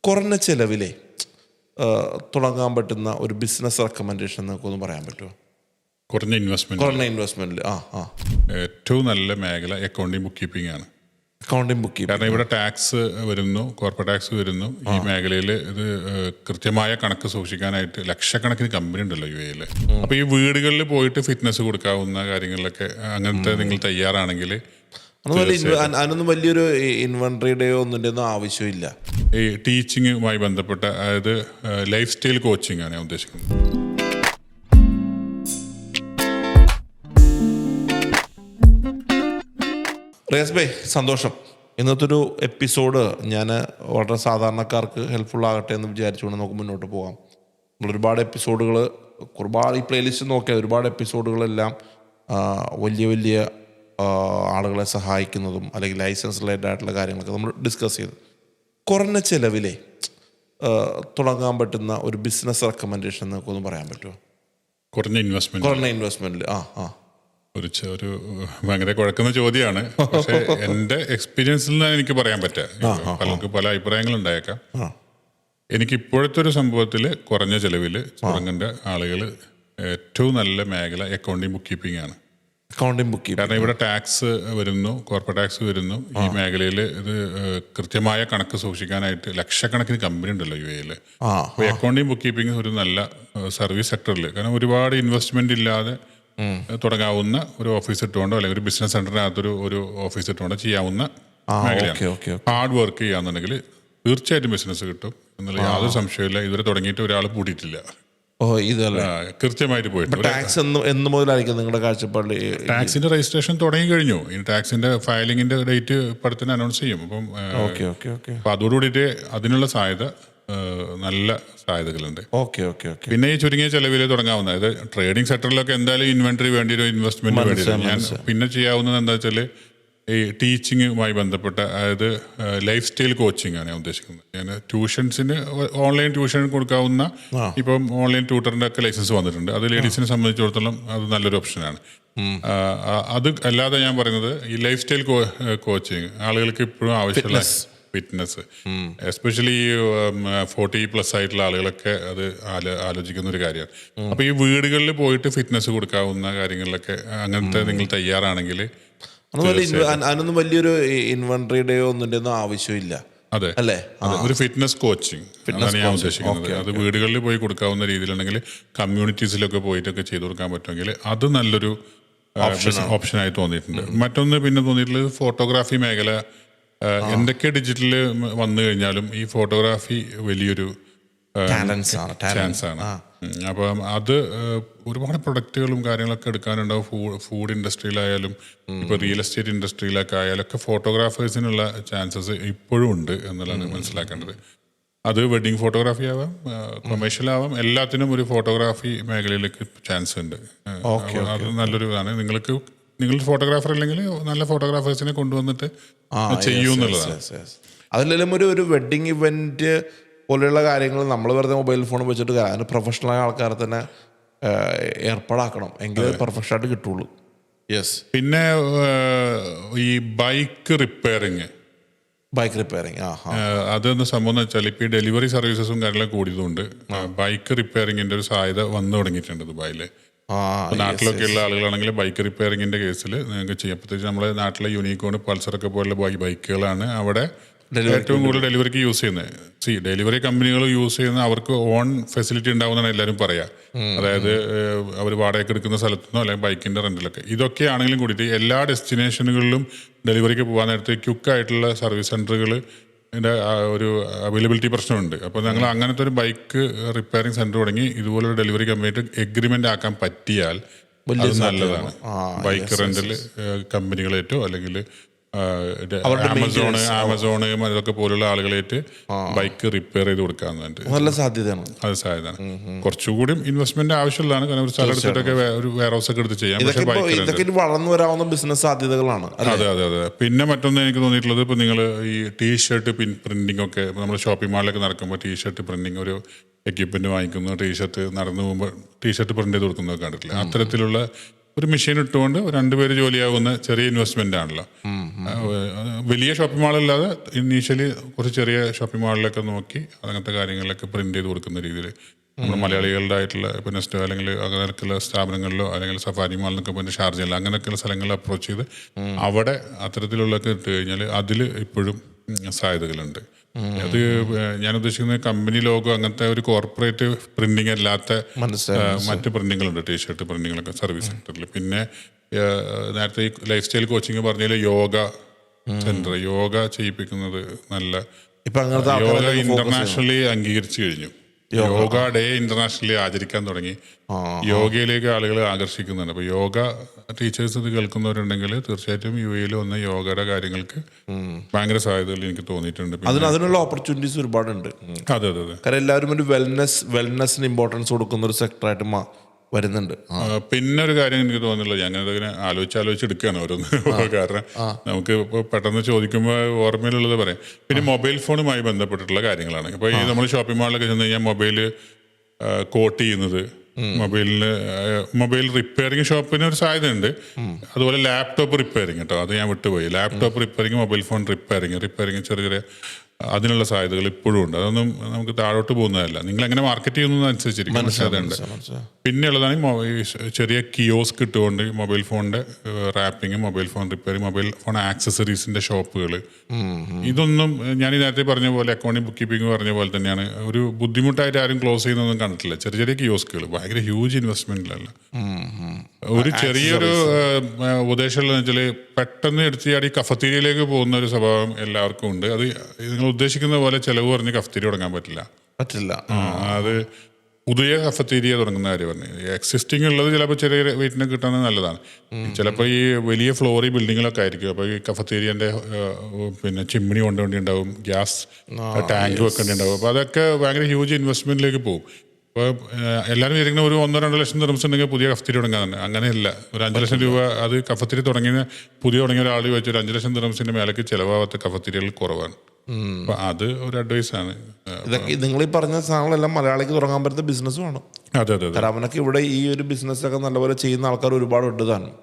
കുറഞ്ഞ ചിലവിലെ തുടങ്ങാൻ പറ്റുന്ന ഒരു ബിസിനസ് റെക്കമെൻഡേഷൻ നമുക്കൊന്ന് പറയാൻ പറ്റുമോ? കുറഞ്ഞ ഇൻവെസ്റ്റ്മെന്റിൽ ഏറ്റവും നല്ല മേഖല അക്കൗണ്ടിങ് ബുക്ക് കീപ്പിംഗ് ആണ്. അക്കൗണ്ടിങ് ബുക്ക് കീപ്പിംഗ്, കാരണം ഇവിടെ ടാക്സ് വരുന്നു, കോർപ്പറേറ്റ് ടാക്സ് വരുന്നു. ഈ മേഖലയിൽ ഇത് കൃത്യമായ കണക്ക് സൂക്ഷിക്കാനായിട്ട് ലക്ഷക്കണക്കിന് കമ്പനി ഉണ്ടല്ലോ UAE. അപ്പൊ ഈ വീടുകളിൽ പോയിട്ട് ഫിറ്റ്നസ് കൊടുക്കാവുന്ന കാര്യങ്ങളിലൊക്കെ അങ്ങനത്തെ നിങ്ങൾ തയ്യാറാണെങ്കിൽ അതിനൊന്നും വലിയൊരു ഇൻവെന്ററിയുടെയോ ഒന്നും ആവശ്യമില്ല. ഈ ടീച്ചിങ്ങുമായി ബന്ധപ്പെട്ട, അതായത് ലൈഫ് സ്റ്റൈൽ കോച്ചിങ് ആണ് ഞാൻ ഉദ്ദേശിക്കുന്നത്. റിയാസ് ഭായ്, സന്തോഷം. ഇന്നത്തെ ഒരു എപ്പിസോഡ് ഞാൻ വളരെ സാധാരണക്കാർക്ക് ഹെൽപ്ഫുൾ ആകട്ടെ എന്ന് വിചാരിച്ചുകൊണ്ട് നമുക്ക് മുന്നോട്ട് പോകാം. ഒരുപാട് എപ്പിസോഡുകൾ, ഒരുപാട് ഈ പ്ലേലിസ്റ്റ് നോക്കിയാൽ ഒരുപാട് എപ്പിസോഡുകളെല്ലാം വലിയ ആളുകളെ സഹായിക്കുന്നതും അല്ലെങ്കിൽ ലൈസൻസ് റിലേറ്റഡ് ആയിട്ടുള്ള കാര്യങ്ങളൊക്കെ നമ്മൾ ഡിസ്കസ് ചെയ്തു. കുറഞ്ഞ ചിലവിലെ തുടങ്ങാൻ പറ്റുന്ന ഒരു ബിസിനസ് റെക്കമെൻഡേഷൻ നമുക്കൊന്ന് പറയാൻ പറ്റുമോ? കുറഞ്ഞ ഇൻവെസ്റ്റ്മെന്റിൽ ഒരു ഭയങ്കര കുഴക്കുന്ന ചോദ്യമാണ്. പക്ഷെ എൻ്റെ എക്സ്പീരിയൻസിൽ നിന്നാണ് എനിക്ക് പറയാൻ പറ്റുക. പലർക്കും പല അഭിപ്രായങ്ങളുണ്ടായേക്കാം. എനിക്ക് ഇപ്പോഴത്തെ ഒരു സംഭവത്തിൽ കുറഞ്ഞ ചിലവിൽ തുടങ്ങേണ്ട ആളുകൾ ഏറ്റവും നല്ല മേഖല അക്കൗണ്ടിങ് ബുക്ക് കീപ്പിംഗ് ആണ്. കാരണം ഇവിടെ ടാക്സ് വരുന്നു, കോർപ്പറേറ്റ് ടാക്സ് വരുന്നു. ഈ മേഖലയിൽ ഇത് കൃത്യമായ കണക്ക് സൂക്ഷിക്കാനായിട്ട് ലക്ഷക്കണക്കിന് കമ്പനി ഉണ്ടല്ലോ UAE. അപ്പോൾ അക്കൗണ്ടിങ് ബുക്ക് കീപ്പിംഗ് ഒരു നല്ല സർവീസ് സെക്ടറിൽ, കാരണം ഒരുപാട് ഇൻവെസ്റ്റ്മെന്റ് ഇല്ലാതെ തുടങ്ങാവുന്ന ഒരു ഓഫീസ് ഇട്ടുകൊണ്ടോ അല്ലെങ്കിൽ ഒരു ബിസിനസ് സെന്ററിനകത്തൊരു ഓഫീസ് ഇട്ടുകൊണ്ടോ ചെയ്യാവുന്ന മേഖലയാണ്. ഹാർഡ് വർക്ക് ചെയ്യാന്നുണ്ടെങ്കിൽ തീർച്ചയായിട്ടും ബിസിനസ് കിട്ടും എന്നുള്ള യാതൊരു സംശയമില്ല. ഇതുവരെ തുടങ്ങിയിട്ട് ഒരാൾ കൂട്ടിയിട്ടില്ല. കൃത്യമായിട്ട് പോയിട്ട്. നിങ്ങളുടെ കാഴ്ചപ്പാടിൽ ടാക്സിന്റെ രജിസ്ട്രേഷൻ തുടങ്ങി കഴിഞ്ഞു. ഇനി ടാക്സിന്റെ ഫയലിംഗിന്റെ ഡേറ്റ് പടത്തിന് അനൗൺസ് ചെയ്യും. അപ്പം അതോടുകൂടിയിട്ട് അതിനുള്ള സാധ്യത, നല്ല സാധ്യതകളുണ്ട്. പിന്നെ ഈ ചുരുങ്ങിയ ചെലവിൽ തുടങ്ങാവുന്ന, അതായത് ട്രേഡിംഗ് സെക്ടറിലൊക്കെ എന്തായാലും ഇൻവെന്ററി വേണ്ടി വരും, ഇൻവെസ്റ്റ്മെന്റ് വേണ്ടി വരും. ഞാൻ പിന്നെ ചെയ്യാവുന്നത് എന്താ വെച്ചാൽ ഈ ടീച്ചിങ്ങുമായി ബന്ധപ്പെട്ട, അതായത് ലൈഫ് സ്റ്റൈൽ കോച്ചിങ് ആണ് ഞാൻ ഉദ്ദേശിക്കുന്നത്. ഞാൻ ട്യൂഷൻസിന് ഓൺലൈൻ ട്യൂഷൻ കൊടുക്കാവുന്ന, ഇപ്പം ഓൺലൈൻ ട്യൂട്ടറിന്റെ ഒക്കെ ലൈസൻസ് വന്നിട്ടുണ്ട്. അത് ലേഡീസിനെ സംബന്ധിച്ചിടത്തോളം അത് നല്ലൊരു ഓപ്ഷനാണ്. അത് അല്ലാതെ ഞാൻ പറയുന്നത് ഈ ലൈഫ് സ്റ്റൈൽ കോച്ചിങ് ആളുകൾക്ക് ഇപ്പോഴും ആവശ്യമുള്ള ഫിറ്റ്നസ്, എസ്പെഷ്യലി 40+ ആയിട്ടുള്ള ആളുകളൊക്കെ അത് ആലോചിക്കുന്ന ഒരു കാര്യമാണ്. അപ്പൊ ഈ വീടുകളിൽ പോയിട്ട് ഫിറ്റ്നസ് കൊടുക്കാവുന്ന കാര്യങ്ങളിലൊക്കെ അങ്ങനത്തെ നിങ്ങൾ തയ്യാറാണെങ്കിൽ അതിനൊന്നും വലിയൊരു ഇൻവെന്ററിയുടെയോ ഒന്നും ആവശ്യമില്ല. അതെ അല്ലേ, ഒരു ഫിറ്റ്നസ് കോച്ചിങ് അതാണ് ഞാൻ ഉദ്ദേശിക്കുന്നത്. അത് വീടുകളിൽ പോയി കൊടുക്കാവുന്ന രീതിയിലുണ്ടെങ്കിൽ കമ്മ്യൂണിറ്റീസിലൊക്കെ പോയിട്ടൊക്കെ ചെയ്തു കൊടുക്കാൻ പറ്റുമെങ്കിൽ അത് നല്ലൊരു ഓപ്ഷനായി തോന്നിയിട്ടുണ്ട്. മറ്റൊന്ന് പിന്നെ തോന്നിയിട്ടുള്ളത് ഫോട്ടോഗ്രാഫി മേഖല. എന്തൊക്കെ ഡിജിറ്റൽ വന്നു കഴിഞ്ഞാലും ഈ ഫോട്ടോഗ്രാഫി വലിയൊരു ചാൻസ് ആണ്. അപ്പം അത് ഒരുപാട് പ്രൊഡക്റ്റുകളും കാര്യങ്ങളൊക്കെ എടുക്കാനുണ്ടാവും. ഫുഡ് ഇൻഡസ്ട്രിയിലായാലും ഇപ്പൊ റിയൽ എസ്റ്റേറ്റ് ഇൻഡസ്ട്രിയിലൊക്കെ ആയാലൊക്കെ ഫോട്ടോഗ്രാഫേഴ്സിനുള്ള ചാൻസസ് ഇപ്പോഴും ഉണ്ട് എന്നുള്ളതാണ് മനസ്സിലാക്കേണ്ടത്. അത് വെഡിങ് ഫോട്ടോഗ്രാഫി ആവാം, കൊമേഴ്ഷ്യൽ ആവാം, എല്ലാത്തിനും ഒരു ഫോട്ടോഗ്രാഫി മേഖലയിലേക്ക് ചാൻസ് ഉണ്ട്. അത് നല്ലൊരു ഇതാണ്. നിങ്ങൾ ഫോട്ടോഗ്രാഫർ അല്ലെങ്കിൽ നല്ല ഫോട്ടോഗ്രാഫേഴ്സിനെ കൊണ്ടുവന്നിട്ട് ചെയ്യൂന്നുള്ളതാണ്. അതിലെല്ലാം ഒരു വെഡിങ് ഇവന്റ് പോലെയുള്ള കാര്യങ്ങൾ നമ്മൾ വെറുതെ മൊബൈൽ ഫോൺ വെച്ചിട്ട് അതിന് പ്രൊഫഷണലായ ആൾക്കാരെ തന്നെ ഏർപ്പാടാക്കണം, എങ്കിലേ പെർഫെക്റ്റ് ആയിട്ട് കിട്ടുള്ളൂ. പിന്നെ ഈ ബൈക്ക് റിപ്പയറിങ് അതെന്ന് സംഭവം എന്ന് വെച്ചാൽ ഇപ്പൊ ഈ ഡെലിവറി സർവീസസും കാര്യങ്ങളൊക്കെ കൂടിയതുകൊണ്ട് ബൈക്ക് റിപ്പയറിങ്ങിന്റെ ഒരു സാധ്യത വന്നു തുടങ്ങിയിട്ടുണ്ട് ദുബായില്. നാട്ടിലൊക്കെ ഉള്ള ആളുകളാണെങ്കിൽ ബൈക്ക് റിപ്പയറിങ്ങിന്റെ കേസിൽ നിങ്ങൾക്ക് ചെയ്യാം. പ്രത്യേകിച്ച് നമ്മുടെ നാട്ടിലെ യൂണിക്കോൺ, പൾസറൊക്കെ പോലുള്ള ബൈക്കുകളാണ് അവിടെ ഏറ്റവും കൂടുതൽ ഡെലിവറിക്ക് യൂസ് ചെയ്യുന്നത്. ഡെലിവറി കമ്പനികൾ യൂസ് ചെയ്യുന്ന അവർക്ക് ഓൺ ഫെസിലിറ്റി ഉണ്ടാവുന്നതാണ് എല്ലാവരും പറയാ. അതായത് അവർ വാടകയ്ക്ക് എടുക്കുന്ന സ്ഥലത്തുനിന്നോ അല്ലെങ്കിൽ ബൈക്കിന്റെ റെന്റിലൊക്കെ. ഇതൊക്കെ ആണെങ്കിലും കൂടിയിട്ട് എല്ലാ ഡെസ്റ്റിനേഷനുകളിലും ഡെലിവറിക്ക് പോകാൻ നേരത്തെ ക്യുക്കായിട്ടുള്ള സർവീസ് സെന്ററുകൾ ഒരു അവൈലബിലിറ്റി പ്രശ്നമുണ്ട്. അപ്പോൾ ഞങ്ങൾ അങ്ങനത്തെ ഒരു ബൈക്ക് റിപ്പയറിംഗ് സെന്റർ തുടങ്ങി ഇതുപോലൊരു ഡെലിവറി കമ്പനിയായിട്ട് എഗ്രിമെന്റ് ആക്കാൻ പറ്റിയാൽ അത് നല്ലതാണ്. ബൈക്ക് റെന്റൽ കമ്പനികളേറ്റോ അല്ലെങ്കിൽ ആമസോണ് അതൊക്കെ പോലുള്ള ആളുകളായിട്ട് ബൈക്ക് റിപ്പയർ ചെയ്ത് കൊടുക്കാന്നുണ്ട്. നല്ല സാധ്യതയാണ്. അത് സാധ്യതയാണ്. കുറച്ചുകൂടി ഇൻവെസ്റ്റ്മെന്റ് ആവശ്യമുള്ളതാണ്. കാരണം ഒരു സ്ഥലം എടുത്തിട്ടൊക്കെ ഒരു വെയർ ഹൗസ് ഒക്കെ എടുത്ത് ചെയ്യാം. പക്ഷേ വളർന്നു വരാവുന്ന ബിസിനസ് സാധ്യതകളാണ്. അതെ. പിന്നെ മറ്റൊന്ന് എനിക്ക് തോന്നിയിട്ടുള്ളത്, ഇപ്പൊ നിങ്ങൾ ഈ ടീഷർട്ട് പ്രിന്റിംഗ് ഒക്കെ നമ്മൾ ഷോപ്പിംഗ് മാളിലൊക്കെ നടക്കുമ്പോൾ ടീഷർട്ട് പ്രിന്റിംഗ് ഒരു എക്യുപ്മെന്റ് വാങ്ങിക്കുന്നു, ടീഷർട്ട് നടന്നു പോകുമ്പോൾ ടീഷർട്ട് പ്രിന്റ് ചെയ്ത് കൊടുക്കുന്നതൊക്കെ കണ്ടിട്ടില്ല. അത്തരത്തിലുള്ള ഒരു മെഷീൻ ഇട്ടുകൊണ്ട് 2 പേര് ജോലിയാവുന്ന ചെറിയ ഇൻവെസ്റ്റ്മെന്റ് ആണല്ലോ. വലിയ ഷോപ്പിംഗ് മാളല്ലാതെ ഇനീഷ്യലി കുറച്ച് ചെറിയ ഷോപ്പിംഗ് മാളിലൊക്കെ നോക്കി അങ്ങനത്തെ കാര്യങ്ങളിലൊക്കെ പ്രിന്റ് ചെയ്ത് കൊടുക്കുന്ന രീതിയിൽ നമ്മുടെ മലയാളികളുടെ ആയിട്ടുള്ള ഇപ്പോൾ നെസ്റ്റോ അല്ലെങ്കിൽ അങ്ങനെയൊക്കെയുള്ള സ്ഥാപനങ്ങളിലോ അല്ലെങ്കിൽ സഫാരി മാളിലൊക്കെ പിന്നെ ഷാർജയിലോ അങ്ങനെയൊക്കെയുള്ള സ്ഥലങ്ങളിൽ അപ്രോച്ച് ചെയ്ത് അവിടെ അത്തരത്തിലുള്ളതൊക്കെ ഇട്ട് കഴിഞ്ഞാൽ അതിൽ ഇപ്പോഴും സാധ്യതകളുണ്ട്. അത് ഞാൻ ഉദ്ദേശിക്കുന്നത് കമ്പനി ലോഗോ അങ്ങനത്തെ ഒരു കോർപ്പറേറ്റ് പ്രിന്റിംഗ് അല്ലാത്ത മറ്റ് പ്രിന്റിങ്ങുകളുണ്ട്, ടീഷർട്ട് പ്രിന്റിങ്ങുകളൊക്കെ സർവീസ് സെക്ടറിൽ. പിന്നെ നേരത്തെ ഈ ലൈഫ് സ്റ്റൈൽ കോച്ചിങ് പറഞ്ഞാൽ യോഗ സെന്റർ, യോഗ ചെയ്യിപ്പിക്കുന്നത് നല്ല യോഗ ഇന്റർനാഷണലി അംഗീകരിച്ചു കഴിഞ്ഞു. യോഗ ഡേ ഇന്റർനാഷണലി ആചരിക്കാൻ തുടങ്ങി. യോഗയിലേക്ക് ആളുകൾ ആകർഷിക്കുന്നുണ്ട്. അപ്പൊ യോഗ ടീച്ചേഴ്സ് ഇത് കേൾക്കുന്നവരുണ്ടെങ്കിൽ തീർച്ചയായിട്ടും UAE വന്ന യോഗയുടെ കാര്യങ്ങൾക്ക് ഭയങ്കര സാധ്യതകൾ എനിക്ക് തോന്നിയിട്ടുണ്ട്. അതിനുള്ള ഓപ്പർച്യൂണിറ്റീസ് ഒരുപാടുണ്ട്. അതെ അതെ അതെ. കാരണം എല്ലാവരും ഒരു വെൽനെസ്സിന് ഇമ്പോർട്ടൻസ് കൊടുക്കുന്ന ഒരു സെക്ടറായിട്ട് വരുന്നുണ്ട്. പിന്നെ ഒരു കാര്യം എനിക്ക് തോന്നുന്നില്ല, ഞാൻ അതിങ്ങനെ ആലോചിച്ചെടുക്കുകയാണ് ഓരോന്ന്. കാരണം നമുക്ക് ഇപ്പോൾ പെട്ടെന്ന് ചോദിക്കുമ്പോൾ ഓർമ്മയിലുള്ളത് പറയാം. പിന്നെ മൊബൈൽ ഫോണുമായി ബന്ധപ്പെട്ടിട്ടുള്ള കാര്യങ്ങളാണ്. ഇപ്പോൾ ഈ നമ്മൾ ഷോപ്പിംഗ് മാളിലൊക്കെ ചെന്ന് കഴിഞ്ഞാൽ മൊബൈൽ കോട്ട് ചെയ്യുന്നത്, മൊബൈൽ റിപ്പയറിംഗ് ഷോപ്പിന് ഒരു സാധ്യതയുണ്ട്. അതുപോലെ ലാപ്ടോപ്പ് റിപ്പയറിംഗ് കേട്ടോ, അത് ഞാൻ വിട്ടുപോയി. Laptop repairing, mobile phone repairing ചെറിയ ചെറിയ അതിനുള്ള സാധ്യതകൾ ഇപ്പോഴും ഉണ്ട്. അതൊന്നും നമുക്ക് താഴോട്ട് പോകുന്നതല്ല. നിങ്ങൾ എങ്ങനെ മാർക്കറ്റ് ചെയ്യുന്നതനുസരിച്ചിരിക്കും. പക്ഷേ അതുണ്ട്. പിന്നെയുള്ളതാണ് ഈ ചെറിയ കിയോസ്ക് ഇട്ടുകൊണ്ട് മൊബൈൽ ഫോണിന്റെ wrapping, mobile phone repairing, mobile phone ആക്സസറീസിന്റെ ഷോപ്പുകൾ. ഇതൊന്നും ഞാൻ നേരത്തെ പറഞ്ഞ പോലെ അക്കൗണ്ടിങ് ബുക്ക് കീപ്പിംഗ് പറഞ്ഞ പോലെ തന്നെയാണ്. ഒരു ബുദ്ധിമുട്ടായിട്ട് ആരും ക്ലോസ് ചെയ്യുന്നതൊന്നും കണ്ടിട്ടില്ല. ചെറിയ ചെറിയ കിയോസ്കുകൾ ഭയങ്കര ഹ്യൂജ് ഇൻവെസ്റ്റ്മെന്റിലല്ല. ഒരു ചെറിയൊരു ഉപദേശമുള്ളതെന്ന് വെച്ചാൽ പെട്ടെന്ന് എടുത്തിയാടി കഫത്തീരിയയിലേക്ക് പോകുന്ന ഒരു സ്വഭാവം എല്ലാവർക്കും ഉണ്ട്. അത് നിങ്ങൾ ഉദ്ദേശിക്കുന്ന പോലെ ചെലവ് പറഞ്ഞ് കഫത്തീരിയ തുടങ്ങാൻ പറ്റില്ല. അത് പുതിയ കഫത്തീരിയ തുടങ്ങുന്ന കാര്യം പറഞ്ഞു. എക്സിസ്റ്റിംഗ് ഉള്ളത് ചിലപ്പോൾ ചെറിയ വെയിറ്റിന് കിട്ടുന്നത് നല്ലതാണ്. ചിലപ്പോൾ ഈ വലിയ ഫ്ലോറി ബിൽഡിങ്ങിലൊക്കെ ആയിരിക്കും. അപ്പോൾ ഈ കഫത്തീരിയന്റെ പിന്നെ ചിമ്മിണി കൊണ്ടുവേണ്ടി ഉണ്ടാവും, ഗ്യാസ് ടാങ്ക് വെക്കേണ്ടി ഉണ്ടാവും. അപ്പോൾ അതൊക്കെ ഭയങ്കര ഹ്യൂജ് ഇൻവെസ്റ്റ്മെന്റിലേക്ക് പോകും. അപ്പോൾ എല്ലാവരും വിചാരിക്കുന്ന ഒരു 1-2 ലക്ഷം ദിർഹംസ് ഉണ്ടെങ്കിൽ പുതിയ കഫത്തീരിയ തുടങ്ങാൻ തന്നെ. അങ്ങനെയല്ല. ഒരു 5 ലക്ഷം രൂപ അത് കഫത്തീരിയ തുടങ്ങിയ ഒരാൾ വെച്ച് ഒരു 5 ലക്ഷം ദിർഹംസിന്റെ മേലേക്ക് ചിലവാകാത്ത കഫത്തീരിയകൾ കുറവാണ്. അപ്പൊ അത് ഒരു അഡ്വൈസാണ്. ഇതൊക്കെ നിങ്ങൾ ഈ പറഞ്ഞ സാധനങ്ങളെല്ലാം മലയാളിക്ക് തുടങ്ങാൻ പറ്റുന്ന ബിസിനസ്സുമാണ്. അതെ അതെ. കാരണം അവനൊക്കെ ഇവിടെ ഈ ഒരു ബിസിനസ്സൊക്കെ നല്ലപോലെ ചെയ്യുന്ന ആൾക്കാർ ഒരുപാട് ഉണ്ട് താനും.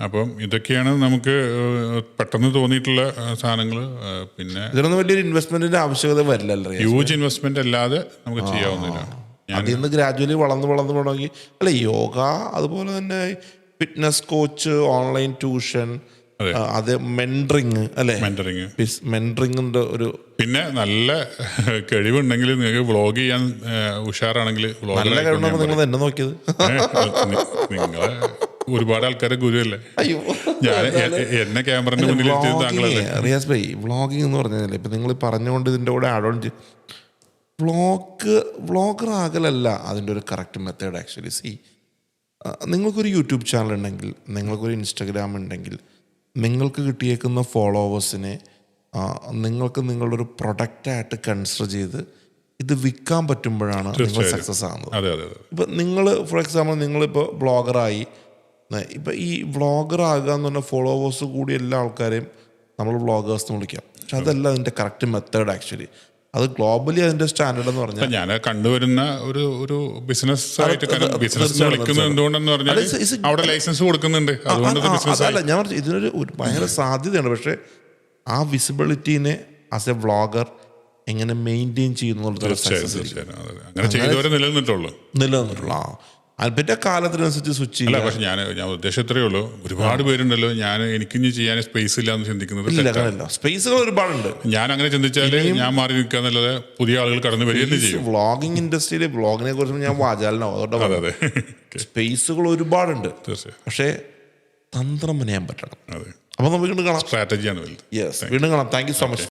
അപ്പം ഇതൊക്കെയാണ് നമുക്ക് പെട്ടെന്ന് തോന്നിയിട്ടുള്ള സാധനങ്ങൾ. പിന്നെ ഇതിനൊന്നും വലിയൊരു ഇൻവെസ്റ്റ്മെന്റിന്റെ ആവശ്യകത വരില്ലല്ലോ. ഹ്യൂജ് ഇൻവെസ്റ്റ്മെന്റ് അല്ലാതെ നമുക്ക് ചെയ്യാവുന്നില്ല. അതിൽ നിന്ന് ഗ്രാജുവലി വളർന്ന് പോകണമെങ്കിൽ അല്ലെ യോഗ, അതുപോലെ തന്നെ ഫിറ്റ്നസ് കോച്ച്, ഓൺലൈൻ ട്യൂഷൻ, അത് മെന്ററിങ് അല്ലെ, മെന്ററിങ്ങിന്റെ ഒരു. പിന്നെ നല്ല കഴിവുണ്ടെങ്കിൽ നിങ്ങൾക്ക് വ്ളോഗ് ചെയ്യാൻ ഉഷാറാണെങ്കിൽ നല്ല കഴിവുണ്ടെങ്കിൽ നിങ്ങൾ എന്നെ നോക്കിയത് നിങ്ങളെ ഒരുപാട് ആൾക്കാരെ ഗുരുവല്ലേ. ഞാൻ എന്നെ ക്യാമറന്റെ മുന്നിൽ റിയാസ് ഭായി, വ്ളോഗിങ് എന്ന് പറഞ്ഞാൽ ഇപ്പൊ നിങ്ങൾ പറഞ്ഞുകൊണ്ട് ഇതിന്റെ കൂടെ ആഡ് ഓൺ വ്ളോഗർ ആകലല്ല അതിൻ്റെ ഒരു കറക്റ്റ് മെത്തേഡ്. ആക്ച്വലി നിങ്ങൾക്കൊരു യൂട്യൂബ് ചാനൽ ഉണ്ടെങ്കിൽ, നിങ്ങൾക്കൊരു ഇൻസ്റ്റഗ്രാം ഉണ്ടെങ്കിൽ, നിങ്ങൾക്ക് കിട്ടിയേക്കുന്ന ഫോളോവേഴ്സിനെ നിങ്ങൾക്ക് നിങ്ങളുടെ ഒരു പ്രൊഡക്റ്റായിട്ട് കൺസിഡർ ചെയ്ത് ഇത് വിൽക്കാൻ പറ്റുമ്പോഴാണ് നിങ്ങൾ സക്സസ് ആകുന്നത്. ഇപ്പം നിങ്ങൾ ഫോർ എക്സാമ്പിൾ നിങ്ങളിപ്പോൾ വ്ളോഗറായി, ഇപ്പം ഈ വ്ളോഗർ ആകുക എന്ന് പറഞ്ഞാൽ ഫോളോവേഴ്സ് കൂടി എല്ലാ ആൾക്കാരെയും നമ്മൾ വ്ളോഗേഴ്സ് എന്ന് വിളിക്കാം. പക്ഷെ അതല്ല അതിൻ്റെ കറക്റ്റ് മെത്തേഡ്. ആക്ച്വലി അത് ഗ്ലോബലി അതിന്റെ സ്റ്റാൻഡേർഡ് എന്ന് പറഞ്ഞാൽ ഞാൻ കണ്ടുവരുന്ന ഒരു ബിസിനസ് വിളിക്കുന്നത് എന്തുകൊണ്ടെന്ന് പറഞ്ഞാൽ അവിടെ ലൈസൻസ് കൊടുക്കുന്നുണ്ട്. അതല്ല ഞാൻ പറഞ്ഞു, ഇതിനൊരു ഭയങ്കര സാധ്യതയാണ്. പക്ഷെ ആ വിസിബിലിറ്റീനെ ആസ് എ വ്ളോഗർ എങ്ങനെ മെയിൻറ്റെയിൻ ചെയ്യുന്നു നിലനിന്നിട്ടുള്ളൂ. അതിന്റെ കാലത്തിനനുസരിച്ച് സ്വിച്ച് ചെയ്യില്ല. പക്ഷെ ഞാൻ ഉദ്ദേശം ഉള്ളൂ. ഒരുപാട് പേരുണ്ടല്ലോ, എനിക്കിനി ചെയ്യാൻ സ്പേസ് ഇല്ല എന്ന് ചിന്തിക്കുന്നത്. സ്പേസുകൾ ഒരുപാടുണ്ട്. ഞാൻ അങ്ങനെ ചിന്തിച്ചാൽ ഞാൻ മാറി നിൽക്കാന്നല്ലാതെ പുതിയ ആളുകൾ കടന്നു വരികയും ചെയ്യും. വ്ളോഗിംഗ് ഇൻഡസ്ട്രിയിൽ വ്ളോഗിനെ കുറിച്ച് ഞാൻ വാചാലനോ, അതുകൊണ്ട് സ്പേസുകൾ ഒരുപാടുണ്ട്. പക്ഷേ തന്ത്രം ചെയ്യാൻ പറ്റണം. അതെ, അപ്പൊ നമുക്ക് വീണ്ടും കാണാം. സ്ട്രാറ്റജിയാണ്. വീണ്ടും കാണാം. Thank you so much.